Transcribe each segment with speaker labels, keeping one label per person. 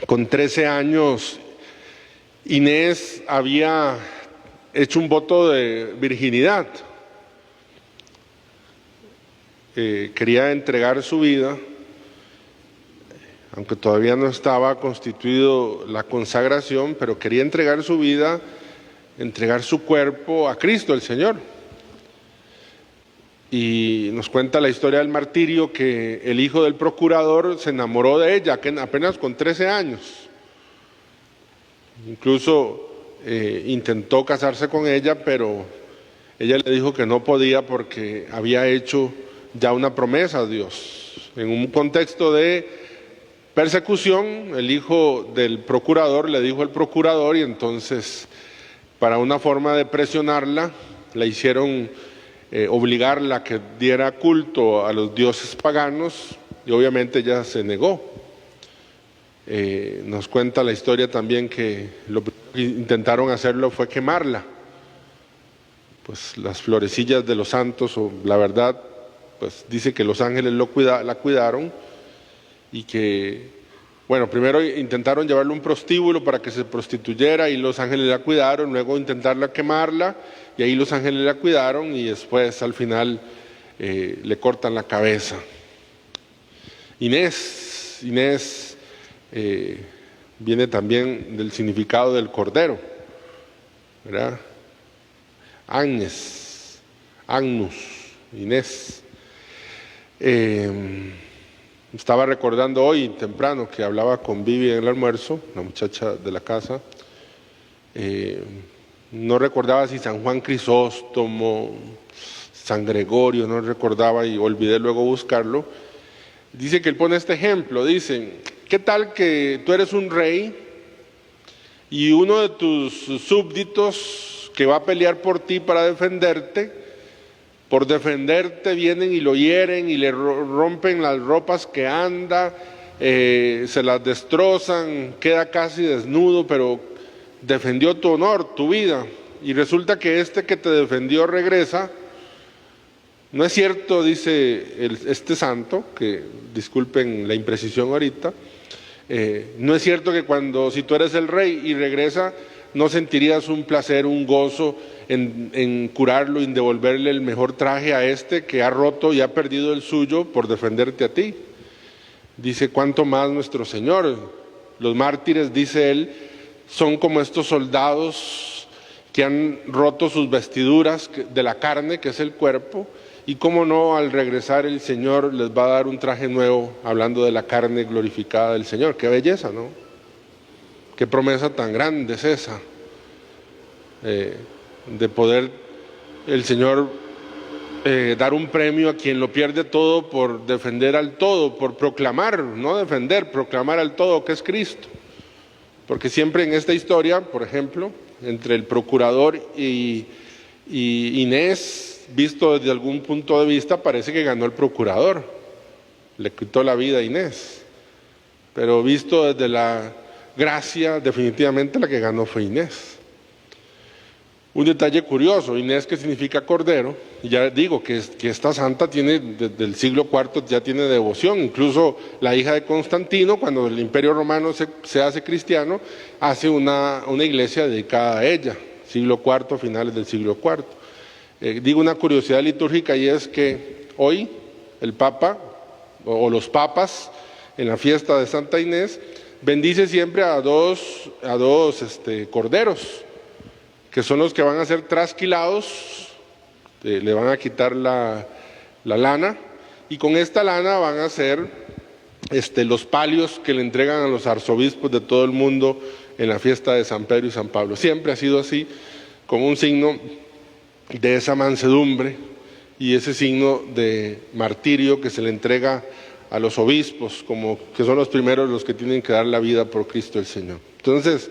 Speaker 1: Con 13 años, Inés había hecho un voto de virginidad. Quería entregar su vida, aunque todavía no estaba constituido la consagración, pero quería entregar su vida, entregar su cuerpo a Cristo el Señor. Y nos cuenta la historia del martirio que el hijo del procurador se enamoró de ella apenas con 13 años. Incluso intentó casarse con ella, pero ella le dijo que no podía porque había hecho ya una promesa a Dios. En un contexto de persecución, el hijo del procurador le dijo al procurador, y entonces, para una forma de presionarla, la hicieron obligarla a que diera culto a los dioses paganos, y obviamente ella se negó. Nos cuenta la historia también que lo que intentaron hacerlo fue quemarla. Pues las florecillas de los santos, o la verdad, pues dice que los ángeles la cuidaron, y que, bueno, primero intentaron llevarle un prostíbulo para que se prostituyera y los ángeles la cuidaron, luego intentaron quemarla y ahí los ángeles la cuidaron, y después al final le cortan la cabeza. Inés viene también del significado del cordero, ¿verdad? Agnes, Agnus, Inés. Estaba recordando hoy temprano que hablaba con Vivi en el almuerzo, la muchacha de la casa. No recordaba si San Juan Crisóstomo, San Gregorio, no recordaba y olvidé luego buscarlo. Dice que él pone este ejemplo, dice: ¿qué tal que tú eres un rey y uno de tus súbditos que va a pelear por ti para defenderte, por defenderte vienen y lo hieren y le rompen las ropas que anda, se las destrozan, queda casi desnudo, pero defendió tu honor, tu vida, y resulta que este que te defendió regresa? No es cierto, dice este santo, que disculpen la imprecisión ahorita, no es cierto que si tú eres el rey y regresa, no sentirías un placer, un gozo en curarlo y en devolverle el mejor traje a este que ha roto y ha perdido el suyo por defenderte a ti. Dice: cuánto más nuestro Señor. Los mártires, dice él, son como estos soldados que han roto sus vestiduras de la carne, que es el cuerpo, y cómo no, al regresar el Señor les va a dar un traje nuevo, hablando de la carne glorificada del Señor. Qué belleza, ¿no? Qué promesa tan grande es esa, de poder el Señor dar un premio a quien lo pierde todo por defender al todo, por proclamar, no defender, proclamar al todo, que es Cristo. Porque siempre en esta historia, por ejemplo, entre el procurador y Inés, visto desde algún punto de vista, parece que ganó el procurador, le quitó la vida a Inés, pero visto desde la gracia, definitivamente la que ganó fue Inés. Un detalle curioso: Inés, que significa cordero, y ya digo que esta santa tiene, desde el siglo IV ya tiene devoción. Incluso la hija de Constantino, cuando el Imperio Romano se hace cristiano, hace una iglesia dedicada a ella, siglo IV, finales del siglo IV. Digo una curiosidad litúrgica, y es que hoy el Papa o los papas en la fiesta de Santa Inés bendice siempre a dos corderos, que son los que van a ser trasquilados, le van a quitar la lana, y con esta lana van a hacer los palios que le entregan a los arzobispos de todo el mundo en la fiesta de San Pedro y San Pablo. Siempre ha sido así, como un signo de esa mansedumbre y ese signo de martirio que se le entrega a los obispos, como que son los primeros los que tienen que dar la vida por Cristo el Señor. Entonces,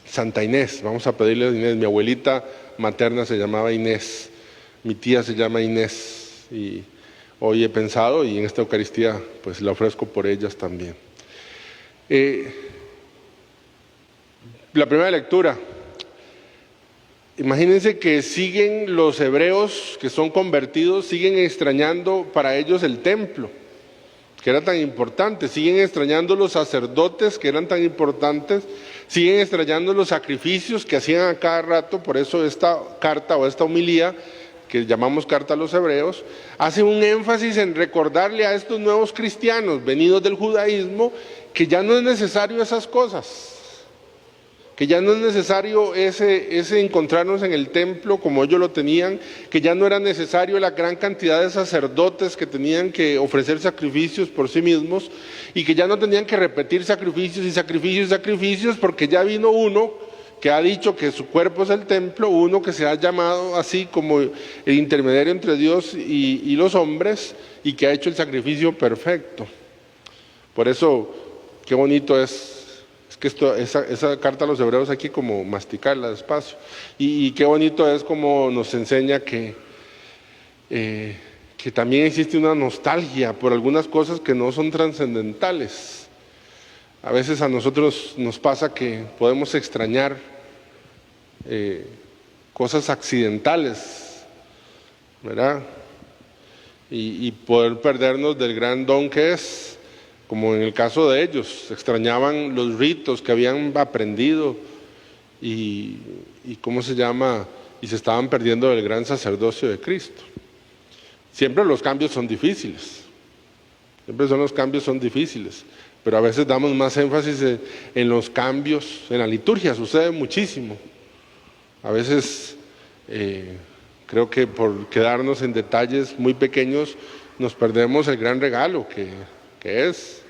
Speaker 1: Santa Inés, vamos a pedirle a Inés. Mi abuelita materna se llamaba Inés, mi tía se llama Inés, y hoy he pensado, y en esta Eucaristía pues la ofrezco por ellas también. La primera lectura. Imagínense que siguen los hebreos que son convertidos, siguen extrañando para ellos el templo. que era tan importante, siguen extrañando los sacerdotes que eran tan importantes, siguen extrañando los sacrificios que hacían a cada rato. Por eso esta carta o esta homilía, que llamamos carta a los hebreos, hace un énfasis en recordarle a estos nuevos cristianos venidos del judaísmo que ya no es necesario esas cosas, que ya no es necesario ese encontrarnos en el templo como ellos lo tenían, que ya no era necesario la gran cantidad de sacerdotes que tenían que ofrecer sacrificios por sí mismos, y que ya no tenían que repetir sacrificios y sacrificios y sacrificios, porque ya vino uno que ha dicho que su cuerpo es el templo, uno que se ha llamado así como el intermediario entre Dios y los hombres, y que ha hecho el sacrificio perfecto. Por eso, qué bonito es que esa carta a los hebreos hay que como masticarla despacio. Y qué bonito es como nos enseña que también existe una nostalgia por algunas cosas que no son trascendentales. A veces a nosotros nos pasa que podemos extrañar cosas accidentales, ¿verdad? Y poder perdernos del gran don que es, como en el caso de ellos, extrañaban los ritos que habían aprendido y ¿cómo se llama? Y se estaban perdiendo del gran sacerdocio de Cristo. Siempre los cambios son difíciles, pero a veces damos más énfasis en los cambios. En la liturgia sucede muchísimo. A veces creo que por quedarnos en detalles muy pequeños nos perdemos el gran regalo que es.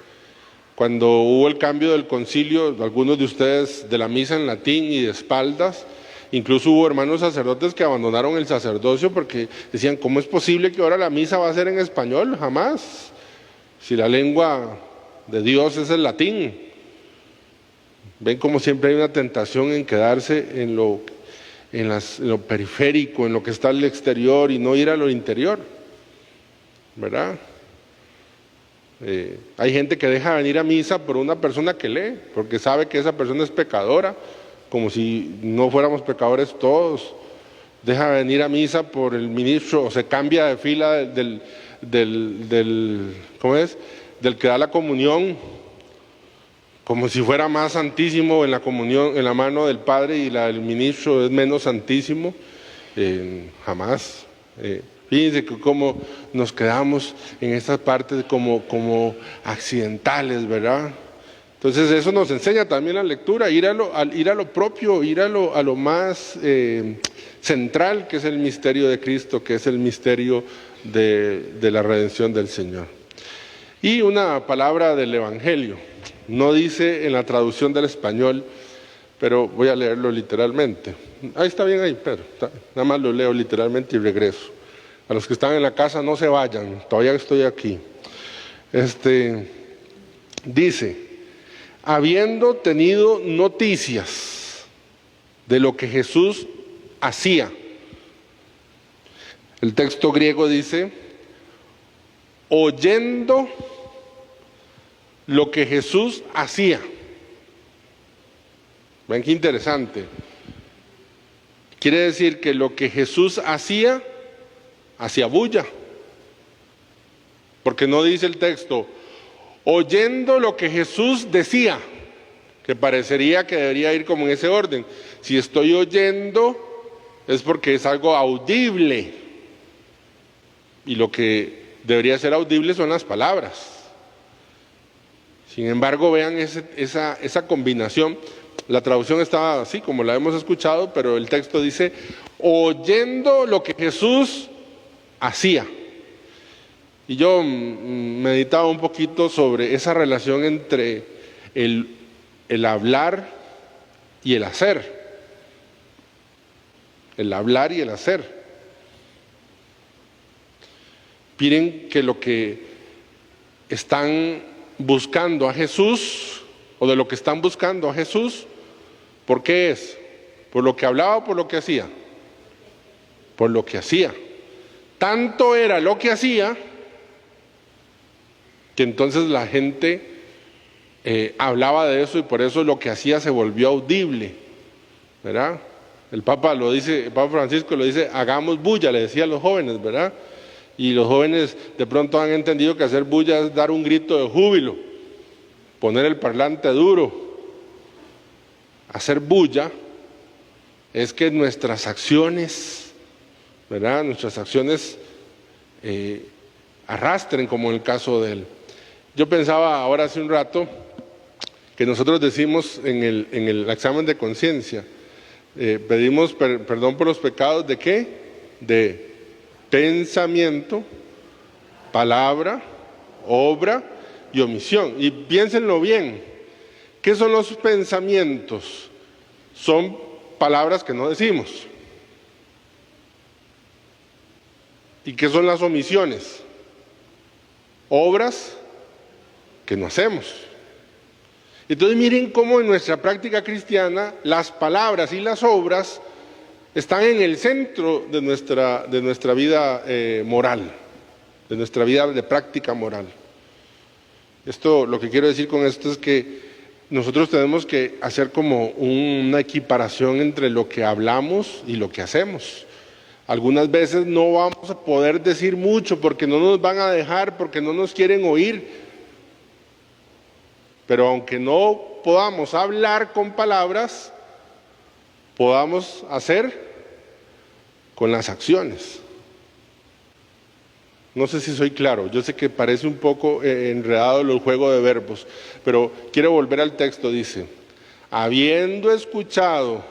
Speaker 1: Cuando hubo el cambio del concilio, algunos de ustedes de la misa en latín y de espaldas, incluso hubo hermanos sacerdotes que abandonaron el sacerdocio porque decían, ¿cómo es posible que ahora la misa va a ser en español? Jamás, si la lengua de Dios es el latín. Ven como siempre hay una tentación en quedarse en lo periférico, en lo que está al exterior, y no ir a lo interior, ¿verdad? Hay gente que deja venir a misa por una persona que lee, porque sabe que esa persona es pecadora, como si no fuéramos pecadores todos. Deja venir a misa por el ministro, o se cambia de fila del que da la comunión, como si fuera más santísimo en la comunión, en la mano del Padre, y la del ministro es menos santísimo. Jamás. Fíjense que cómo nos quedamos en estas partes como accidentales, ¿verdad? Entonces eso nos enseña también la lectura, ir a lo propio, ir a lo más central, que es el misterio de Cristo, que es el misterio de la redención del Señor. Y una palabra del Evangelio, no dice en la traducción del español, pero voy a leerlo literalmente. Ahí está bien ahí, Pedro, nada más lo leo literalmente y regreso. A los que están en la casa, no se vayan, todavía estoy aquí. Dice, habiendo tenido noticias de lo que Jesús hacía. El texto griego dice, oyendo lo que Jesús hacía. Ven qué interesante. Quiere decir que lo que Jesús hacía bulla, porque no dice el texto, oyendo lo que Jesús decía, que parecería que debería ir como en ese orden. Si estoy oyendo es porque es algo audible, y lo que debería ser audible son las palabras. Sin embargo, vean esa combinación. La traducción está así como la hemos escuchado, pero el texto dice, oyendo lo que Jesús hacía. Y yo meditaba un poquito sobre esa relación entre el hablar y el hacer. El hablar y el hacer. Miren que lo que están buscando a Jesús, o de lo que están buscando a Jesús, ¿por qué es? ¿Por lo que hablaba o por lo que hacía? Por lo que hacía. Tanto era lo que hacía, que entonces la gente hablaba de eso, y por eso lo que hacía se volvió audible, ¿verdad? El Papa Francisco lo dice, hagamos bulla, le decía a los jóvenes, ¿verdad? Y los jóvenes de pronto han entendido que hacer bulla es dar un grito de júbilo, poner el parlante duro. Hacer bulla es que nuestras acciones, ¿verdad? Nuestras acciones arrastren, como en el caso de él. Yo pensaba ahora hace un rato que nosotros decimos en el examen de conciencia, pedimos perdón por los pecados ¿de qué? De pensamiento, palabra, obra y omisión. Y piénsenlo bien, ¿qué son los pensamientos? Son palabras que no decimos. ¿Y qué son las omisiones? Obras que no hacemos. Entonces miren cómo en nuestra práctica cristiana las palabras y las obras están en el centro de nuestra vida moral, de nuestra vida de práctica moral. Lo que quiero decir con esto es que nosotros tenemos que hacer como una equiparación entre lo que hablamos y lo que hacemos. Algunas veces no vamos a poder decir mucho porque no nos van a dejar, porque no nos quieren oír. Pero aunque no podamos hablar con palabras, podamos hacer con las acciones. No sé si soy claro, yo sé que parece un poco enredado el juego de verbos, pero quiero volver al texto, dice, habiendo escuchado,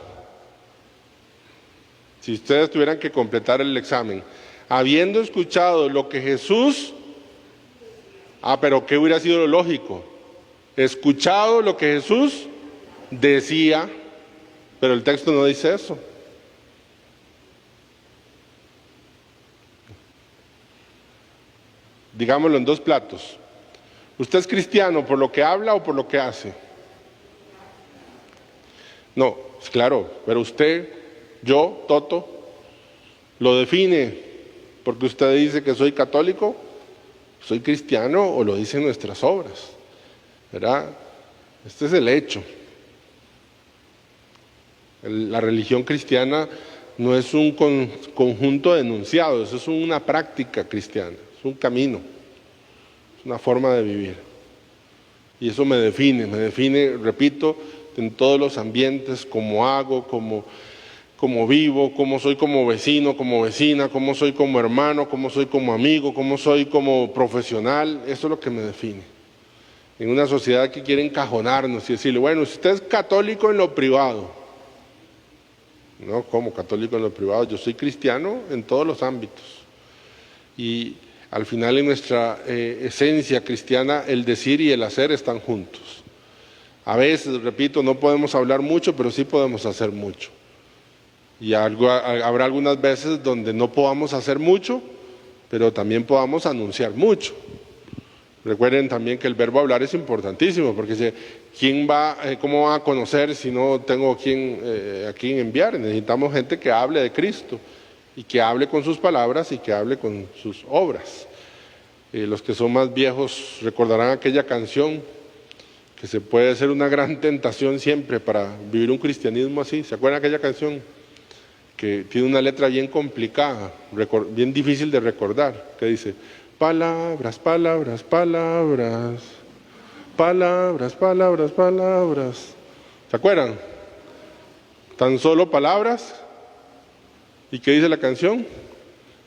Speaker 1: si ustedes tuvieran que completar el examen, habiendo escuchado lo que Jesús, pero ¿qué hubiera sido lo lógico? Escuchado lo que Jesús decía, pero el texto no dice eso. Digámoslo en dos platos. ¿Usted es cristiano por lo que habla o por lo que hace? No, es claro, pero usted, yo, Toto, ¿lo define porque usted dice que soy católico, soy cristiano o lo dicen nuestras obras? ¿Verdad? Este es el hecho. La religión cristiana no es un conjunto de enunciados, es una práctica cristiana, es un camino, es una forma de vivir. Y eso me define, repito, en todos los ambientes, cómo hago, cómo vivo, cómo soy como vecino, como vecina, cómo soy como hermano, cómo soy como amigo, cómo soy como profesional, eso es lo que me define. En una sociedad que quiere encajonarnos y decirle, bueno, si usted es católico en lo privado. No, ¿cómo católico en lo privado? Yo soy cristiano en todos los ámbitos. Y al final en nuestra esencia cristiana el decir y el hacer están juntos. A veces, repito, no podemos hablar mucho, pero sí podemos hacer mucho. Y habrá algunas veces donde no podamos hacer mucho, pero también podamos anunciar mucho. Recuerden también que el verbo hablar es importantísimo, porque ¿cómo va a conocer si no tengo a quién enviar? Necesitamos gente que hable de Cristo, y que hable con sus palabras y que hable con sus obras. Los que son más viejos recordarán aquella canción, que se puede ser una gran tentación siempre para vivir un cristianismo así. ¿Se acuerdan de aquella canción? Que tiene una letra bien complicada, bien difícil de recordar, que dice: palabras, palabras, palabras, palabras, palabras, palabras. ¿Se acuerdan? Tan solo palabras. ¿Y qué dice la canción?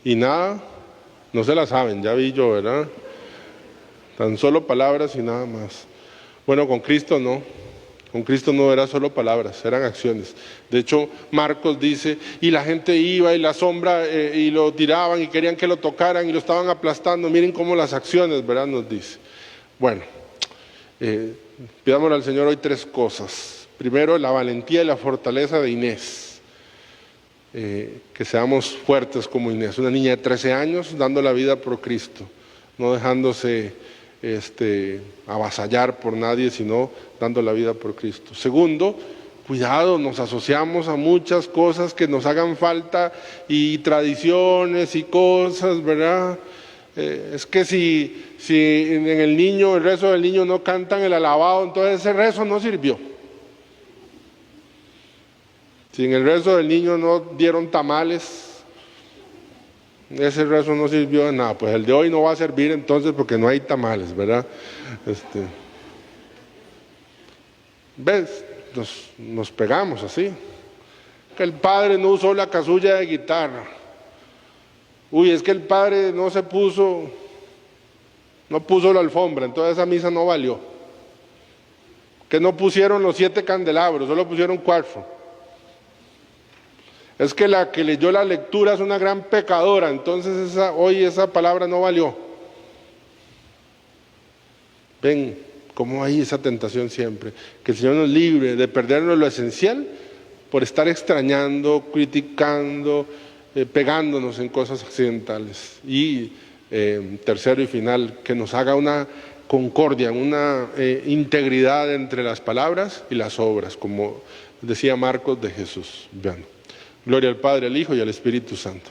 Speaker 1: Y nada, no se la saben, ya vi yo, ¿verdad? Tan solo palabras y nada más. Bueno, con Cristo no. Con Cristo no eran solo palabras, eran acciones. De hecho, Marcos dice, y la gente iba y la sombra y lo tiraban y querían que lo tocaran y lo estaban aplastando. Miren cómo las acciones, ¿verdad? Nos dice. Bueno, pidámosle al Señor hoy 3 cosas. Primero, la valentía y la fortaleza de Inés. Que seamos fuertes como Inés, una niña de 13 años dando la vida por Cristo, no dejándose avasallar por nadie, sino dando la vida por Cristo. Segundo, cuidado, nos asociamos a muchas cosas que nos hagan falta y tradiciones y cosas, ¿verdad? Es que si en el rezo del niño no cantan el alabado, entonces ese rezo no sirvió. Si en el rezo del niño no dieron tamales, ese rezo no sirvió de nada. Pues el de hoy no va a servir entonces porque no hay tamales, ¿verdad? ¿Ves? Nos pegamos así. Que el padre no usó la casulla de guitarra. Uy, es que el padre no puso la alfombra, entonces esa misa no valió. Que no pusieron los 7 candelabros, solo pusieron 4. Es que la que leyó la lectura es una gran pecadora, entonces hoy esa palabra no valió. Ven, cómo hay esa tentación siempre. Que el Señor nos libre de perdernos lo esencial por estar extrañando, criticando, pegándonos en cosas accidentales. Y tercero y final, que nos haga una concordia, una integridad entre las palabras y las obras, como decía Marcos de Jesús. Vean. Gloria al Padre, al Hijo y al Espíritu Santo.